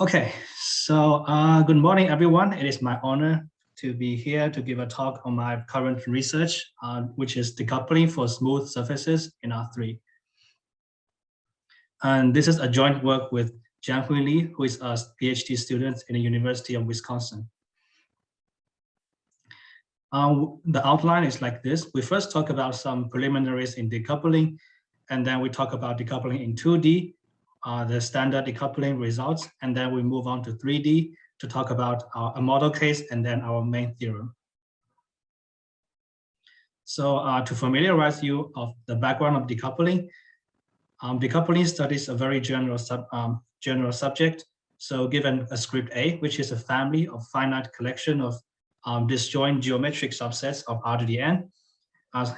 Okay, so good morning, everyone. It is my honor to be here to give a talk on my current research, which is decoupling for smooth surfaces in R3. And this is a joint work with Jianhui Li, who is a PhD student in the University of Wisconsin. The outline is like this. We first talk about some preliminaries in decoupling, and then we talk about decoupling in 2D, the standard decoupling results, and then we move on to 3D to talk about a model case and then our main theorem. So to familiarize you of the background of decoupling, decoupling studies a very general subject. So given a script A, which is a family of finite collection of disjoint geometric subsets of R to the n.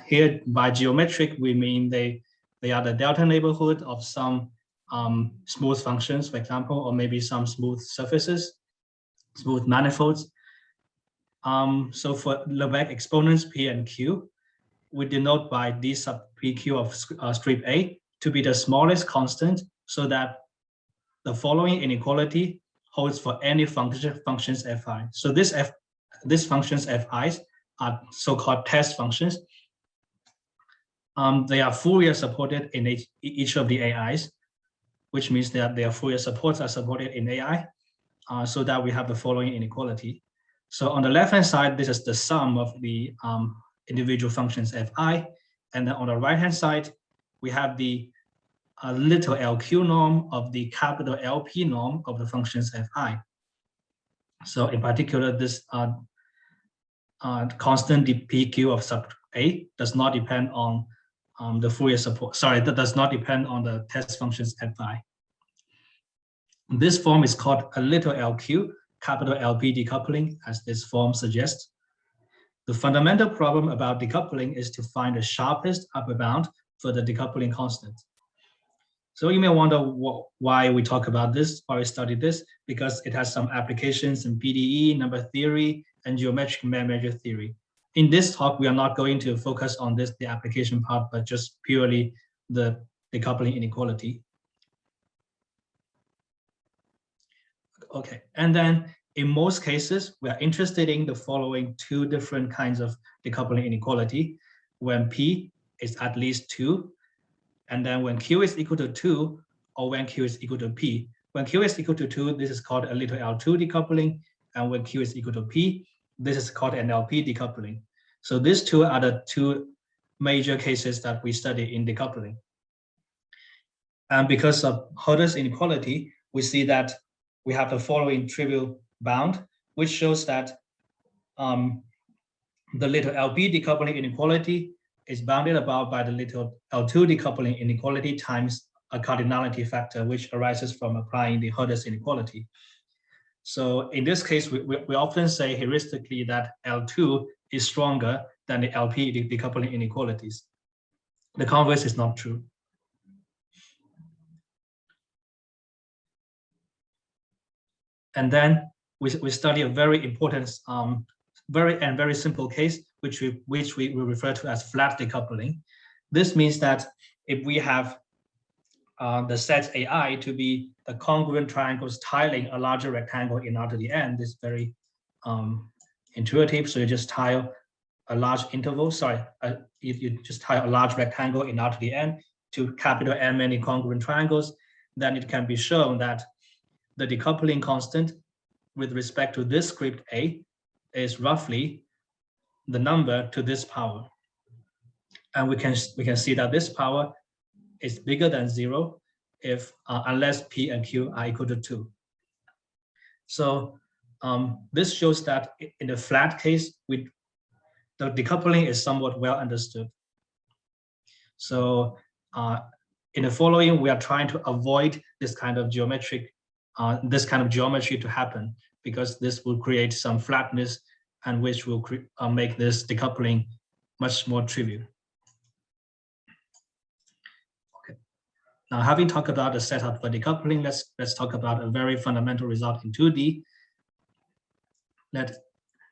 Here by geometric, we mean they are the delta neighborhood of some smooth functions, for example, or maybe some smooth surfaces, smooth manifolds. So for Lebesgue exponents P and Q, we denote by D sub PQ of strip A to be the smallest constant, so that the following inequality holds for any functions Fi. So these functions Fi's are so-called test functions. They are Fourier supported in each of the AIs, which means that their Fourier supports are supported in AI, so that we have the following inequality. So on the left-hand side, this is the sum of the individual functions Fi, and then on the right-hand side, we have the little LQ norm of the capital LP norm of the functions Fi. So in particular, this constant PQ of sub A does not depend on the Fourier support. Sorry, that does not depend on the test functions Fi. This form is called a little LQ, capital LP decoupling, as this form suggests. The fundamental problem about decoupling is to find the sharpest upper bound for the decoupling constant. So you may wonder why we talk about this, why we study this, because it has some applications in PDE, number theory, and geometric measure theory. In this talk, we are not going to focus on the application part, but just purely the decoupling inequality. Okay, and then in most cases, we are interested in the following two different kinds of decoupling inequality: when P is at least 2, and then when Q is equal to 2, or when Q is equal to P. When Q is equal to 2, this is called a little L2 decoupling, and when Q is equal to P, this is called an LP decoupling. So these two are the two major cases that we study in decoupling. And because of Hurder's inequality, we see that we have the following trivial bound, which shows that the little LP decoupling inequality is bounded about by the little L2 decoupling inequality times a cardinality factor, which arises from applying the Hurder's inequality. So in this case, we often say heuristically that L2 is stronger than the LP decoupling inequalities. The converse is not true. And then we study a very important, very simple case, which we refer to as flat decoupling. This means that if we have the set AI to be the congruent triangles tiling a larger rectangle in R to the n, this is very intuitive. So you just tile a large interval, you just tile a large rectangle in R to the n to capital N many congruent triangles, then it can be shown that the decoupling constant with respect to this script A is roughly the number to this power. And we can see that this power is bigger than 0 if unless P and Q are equal to 2. So this shows that in the flat case, the decoupling is somewhat well understood. So in the following, we are trying to avoid this kind of geometry to happen, because this will create some flatness and which will make this decoupling much more trivial. Okay. Now, having talked about the setup for decoupling, let's talk about a very fundamental result in 2D. Let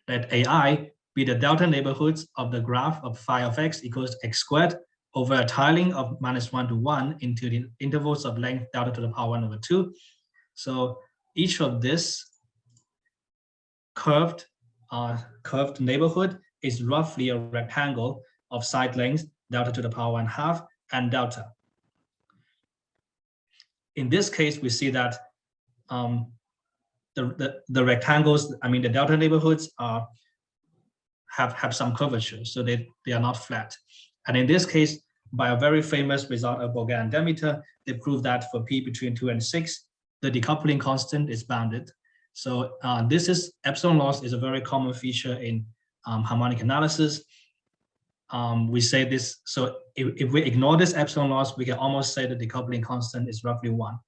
AI be the delta neighborhoods of the graph of phi of x equals x squared over a tiling of -1 to 1 into the intervals of length delta to the power 1 over 2. So each of this curved neighborhood is roughly a rectangle of side length delta to the power 1/2 and delta. In this case, we see that the rectangles, I mean the delta neighborhoods have some curvature, so they are not flat. And in this case, by a very famous result of Bourgain and Demeter, they proved that for p between 2 and 6, the decoupling constant is bounded. So this is epsilon loss is a very common feature in harmonic analysis. We say this, so if we ignore this epsilon loss, we can almost say the decoupling constant is roughly 1.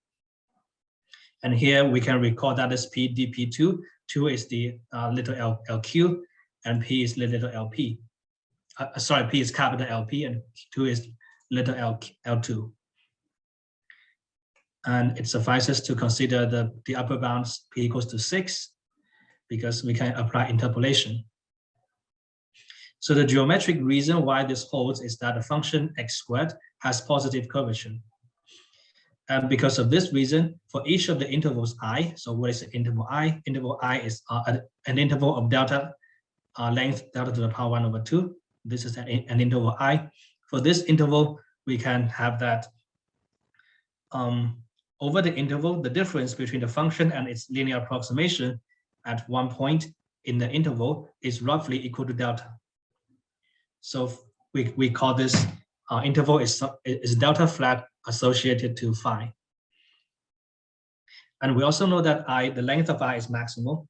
And here we can record that as p dp2. 2 is the little lq, and p is little lp. Sorry, p is capital LP, and 2 is little L2. And it suffices to consider the upper bounds p equals to 6, because we can apply interpolation. So the geometric reason why this holds is that the function x squared has positive curvature. And because of this reason, for each of the intervals I, so what is the interval I? Interval I is an interval of delta length delta to the power 1/2. This is an interval I. For this interval, we can have that over the interval, the difference between the function and its linear approximation at one point in the interval is roughly equal to delta. So we call this interval is delta flat associated to phi. And we also know that the length of I is maximal.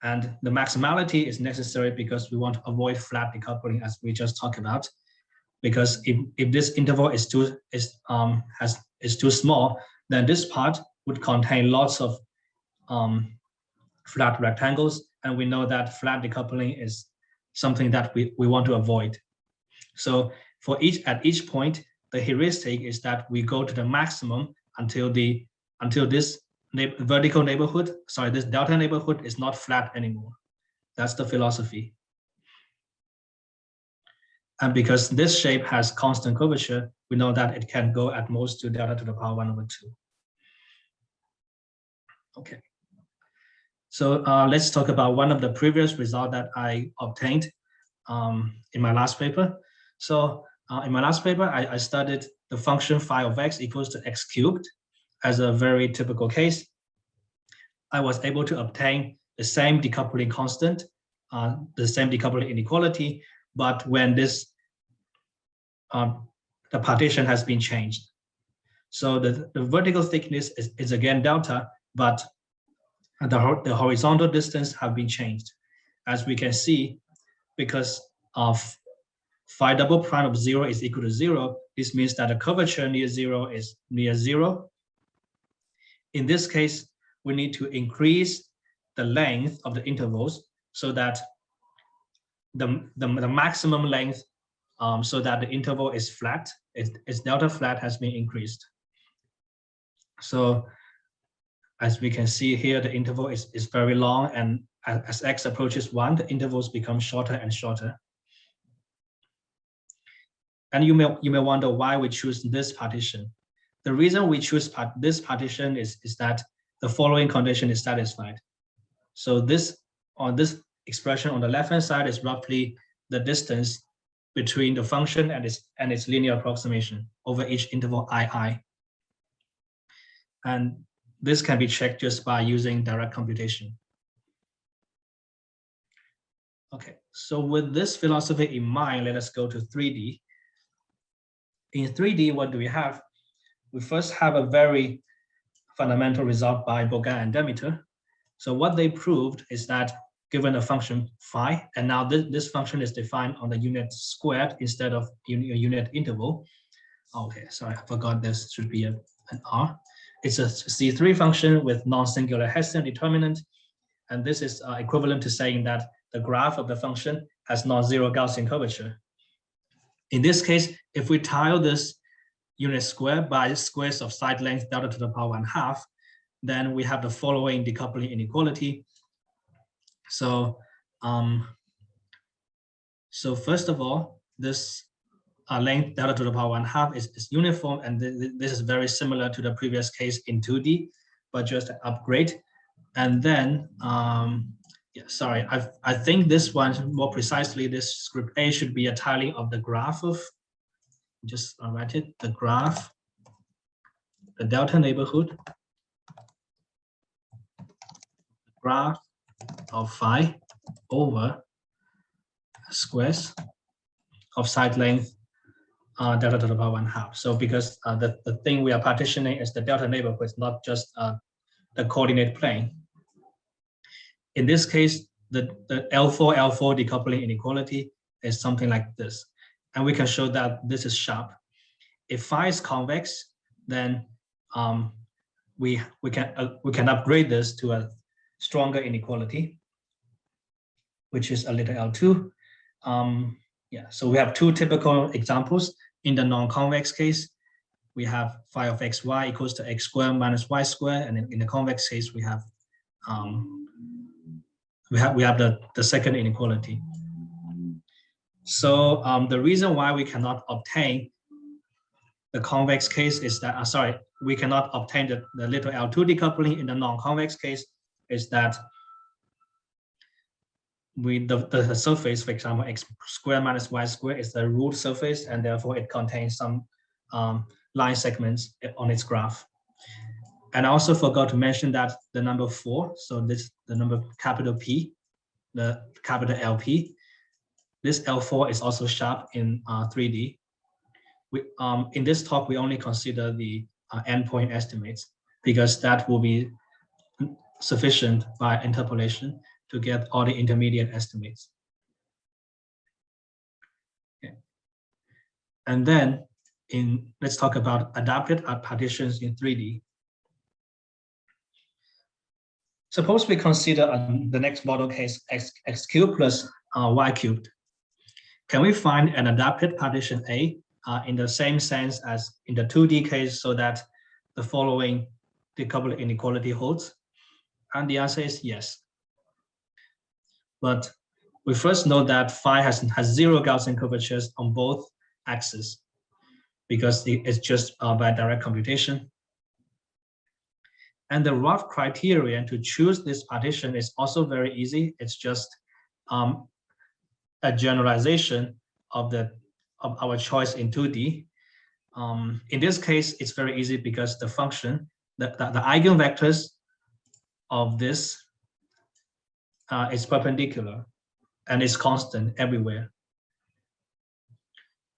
And the maximality is necessary because we want to avoid flat decoupling, as we just talked about. Because if this interval is too small, then this part would contain lots of flat rectangles, and we know that flat decoupling is something that we want to avoid. So at each point, the heuristic is that we go to the maximum until this vertical neighborhood, sorry, this delta neighborhood is not flat anymore. That's the philosophy. And because this shape has constant curvature, we know that it can go at most to delta to the power 1/2. Okay. So let's talk about one of the previous results that I obtained in my last paper. So in my last paper, I studied the function phi of x equals to x cubed as a very typical case. I was able to obtain the same decoupling constant, the same decoupling inequality, but when this the partition has been changed. So the vertical thickness is again delta, but the horizontal distance have been changed. As we can see, because of phi double prime of 0 is equal to 0, this means that the curvature near 0 is near 0. In this case, we need to increase the length of the intervals so that the maximum length, so that the interval is flat, its delta flat has been increased. So as we can see here, the interval is very long, and as x approaches 1, the intervals become shorter and shorter. And you may wonder why we choose this partition. The reason we choose this partition is that the following condition is satisfied. So this expression on the left-hand side is roughly the distance between the function and its linear approximation over each interval I. And this can be checked just by using direct computation. Okay, so with this philosophy in mind, let us go to 3D. In 3D, what do we have? We first have a very fundamental result by Bourgain and Demeter. So what they proved is that given a function phi, and now this function is defined on the unit squared instead of a unit interval. Okay, sorry, I forgot this should be an R. It's a C3 function with non-singular Hessian determinant, and this is equivalent to saying that the graph of the function has non-zero Gaussian curvature. In this case, if we tile this unit square by squares of side length delta to the power 1/2, then we have the following decoupling inequality. So, first of all, this length delta to the power 1/2 is uniform, and this is very similar to the previous case in 2D. but just an upgrade. And then, yeah, sorry, I think this one, more precisely, this script A should be a tiling of the graph of, just write it, the graph, the delta neighborhood, graph of phi over squares of side length delta to the power 1/2. So because the thing we are partitioning is the delta neighborhood, not just the coordinate plane. In this case, the L4 decoupling inequality is something like this. And we can show that this is sharp. If phi is convex, then we can upgrade this to a stronger inequality, which is a little L2. Yeah, so we have two typical examples. In the non-convex case, we have phi of xy equals to x squared minus y squared, and in the convex case, we have the second inequality. So the reason why we cannot obtain the convex case is that, we cannot obtain the little L2 decoupling in the non-convex case is that the surface, for example, x squared minus y squared is the root surface, and therefore it contains some line segments on its graph. And I also forgot to mention that the number 4, so this the number capital P, the capital LP, this L4 is also sharp in 3D. In this talk, we only consider the endpoint estimates because that will be sufficient by interpolation to get all the intermediate estimates. Okay. And then let's talk about adapted partitions in 3D. Suppose we consider the next model case x cubed plus y cubed. Can we find an adapted partition A in the same sense as in the 2D case so that the following decoupling inequality holds? And the answer is yes. But we first know that phi has 0 Gaussian curvatures on both axes because it's just by direct computation. And the rough criterion to choose this partition is also very easy. It's just a generalization of our choice in 2D. In this case, it's very easy because the function, the eigenvectors of this is perpendicular and is constant everywhere.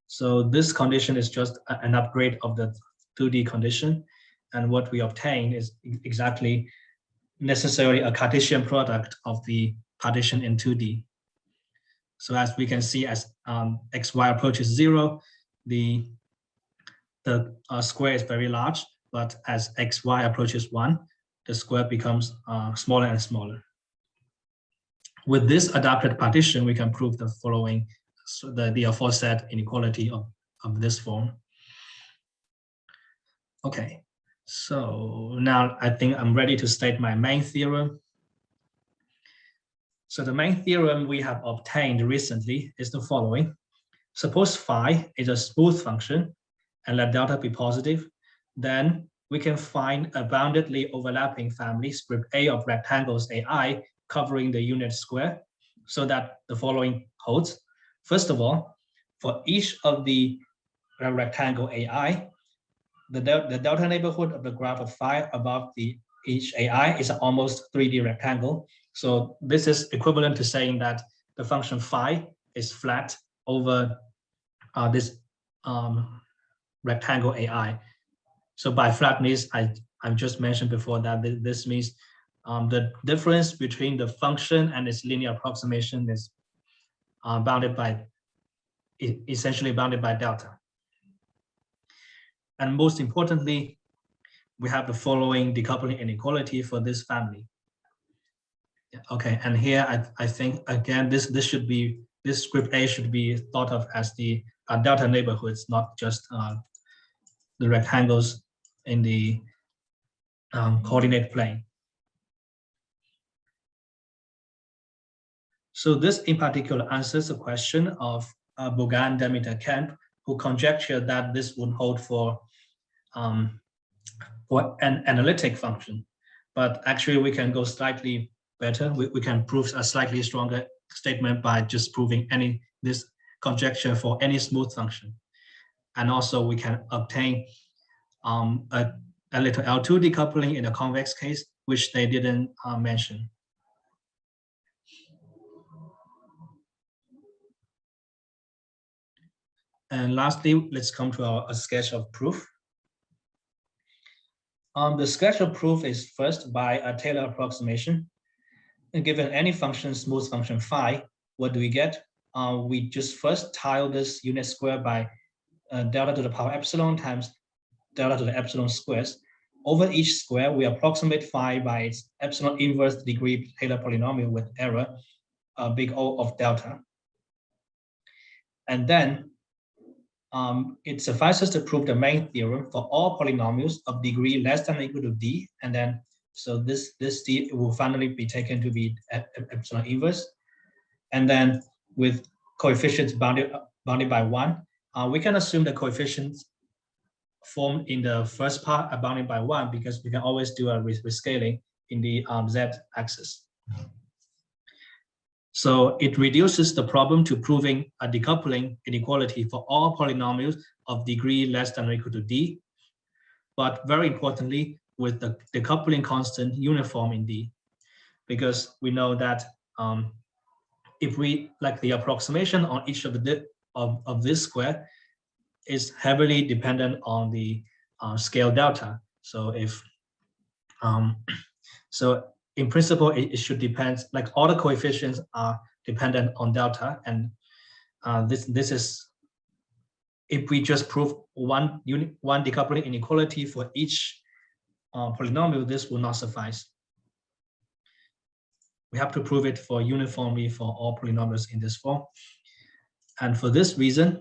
So this condition is just an upgrade of the 2D condition. And what we obtain is exactly necessarily a Cartesian product of the partition in 2D. So as we can see, as xy approaches 0, the square is very large, but as xy approaches 1, the square becomes smaller and smaller. With this adapted partition, we can prove the following, so the aforesaid inequality of this form. Okay, so now I think I'm ready to state my main theorem. So the main theorem we have obtained recently is the following. Suppose phi is a smooth function and let delta be positive, then we can find a boundedly overlapping family, script A of rectangles AI, covering the unit square, so that the following holds. First of all, for each of the rectangle AI, the delta neighborhood of the graph of phi above each AI is an almost 3D rectangle. So this is equivalent to saying that the function phi is flat over this rectangle AI. So by flatness, I've just mentioned before that this means the difference between the function and its linear approximation is essentially bounded by delta. And most importantly, we have the following decoupling inequality for this family. Okay, and here I think again this script A should be thought of as the delta neighborhoods, not just the rectangles in the coordinate plane. So this in particular answers the question of Bogan, Demeter, Kemp, who conjectured that this would hold for an analytic function. but actually we can go slightly better. We can prove a slightly stronger statement by just proving this conjecture for any smooth function. And also we can obtain a little L2 decoupling in the convex case, which they didn't mention. And lastly, let's come to a sketch of proof. The sketch of proof is first by a Taylor approximation. And given any function, smooth function phi, what do we get? We just first tile this unit square by delta to the power epsilon times delta to the epsilon squares. Over each square, we approximate phi by its epsilon inverse degree Taylor polynomial with error, big O of delta. And then it suffices to prove the main theorem for all polynomials of degree less than or equal to d, and then so this d will finally be taken to be epsilon inverse, and then with coefficients bounded by 1, we can assume the coefficients formed in the first part are bounded by 1 because we can always do a rescaling in the z-axis. So it reduces the problem to proving a decoupling inequality for all polynomials of degree less than or equal to d, but very importantly, with the decoupling constant uniform in d, because we know that if we like the approximation on each of this square is heavily dependent on the scale delta. So if so in principle, it should depend, like all the coefficients are dependent on delta. And this is, if we just prove one decoupling inequality for each polynomial, this will not suffice. We have to prove it for uniformly for all polynomials in this form. And for this reason,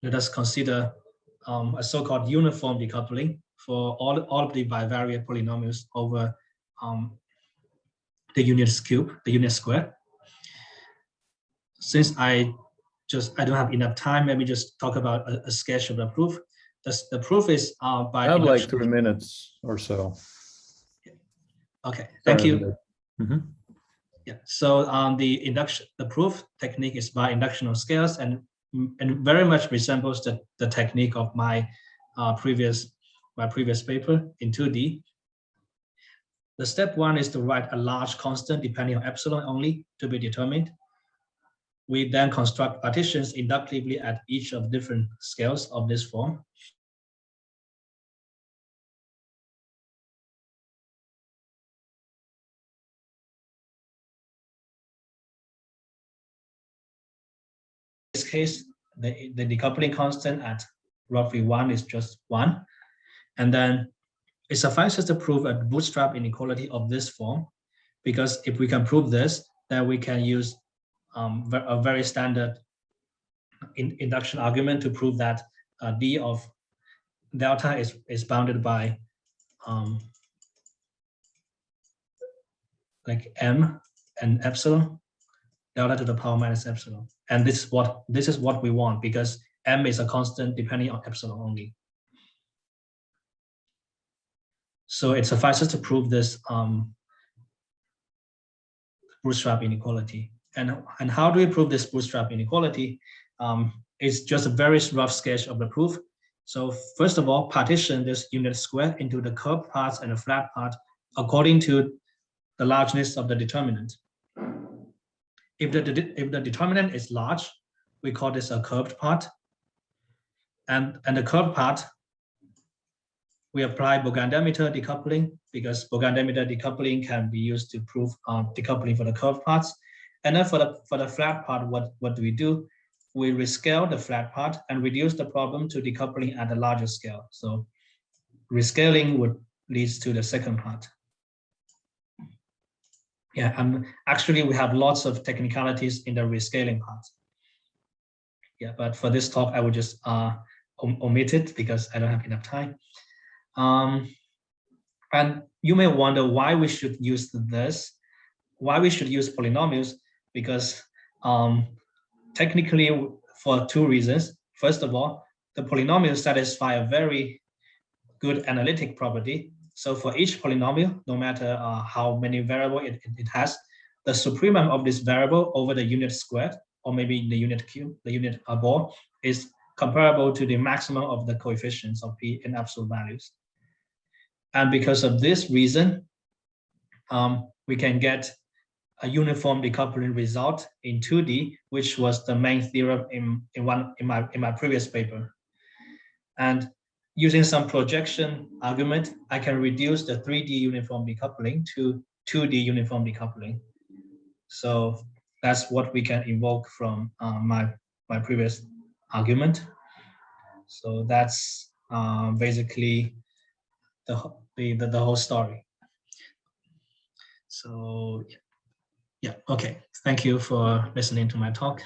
let us consider a so-called uniform decoupling for all of the bivariate polynomials over the unit cube, the unit square. Since I don't have enough time, let me just talk about a sketch of the proof. The proof is by I have like 3 minutes or so. Okay, thank you. Mm-hmm. Yeah, so the proof technique is by induction of scales and very much resembles the technique of my previous paper in 2D. The step 1 is to write a large constant depending on epsilon only to be determined. We then construct partitions inductively at each of different scales of this form. In this case, the decoupling constant at roughly 1 is just 1. And then it suffices to prove a bootstrap inequality of this form, because if we can prove this, then we can use a very standard induction argument to prove that d of delta is bounded by like m and epsilon, delta to the power minus epsilon. And this is what we want, because m is a constant depending on epsilon only. So it suffices to prove this bootstrap inequality. And how do we prove this bootstrap inequality? It's just a very rough sketch of the proof. So first of all, partition this unit square into the curved parts and the flat part according to the largeness of the determinant. If the determinant is large, we call this a curved part. And the curved part, we apply Bogan-Demeter decoupling, because Bogan-Demeter decoupling can be used to prove decoupling for the curved parts. And then for the flat part, what do we do? We rescale the flat part and reduce the problem to decoupling at a larger scale. So rescaling would leads to the second part. Yeah, actually we have lots of technicalities in the rescaling part. Yeah, but for this talk, I will just omit it because I don't have enough time. And you may wonder why we should use this, why we should use polynomials, because technically for 2 reasons. First of all, the polynomials satisfy a very good analytic property, So for each polynomial, no matter how many variables it has, the supremum of this variable over the unit squared, or maybe the unit cube, the unit ball, is comparable to the maximum of the coefficients of P in absolute values. And because of this reason, we can get a uniform decoupling result in 2D, which was the main theorem in my previous paper. And using some projection argument, I can reduce the 3D uniform decoupling to 2D uniform decoupling. So that's what we can invoke from my previous argument. So that's basically the whole story. So yeah, okay. Thank you for listening to my talk.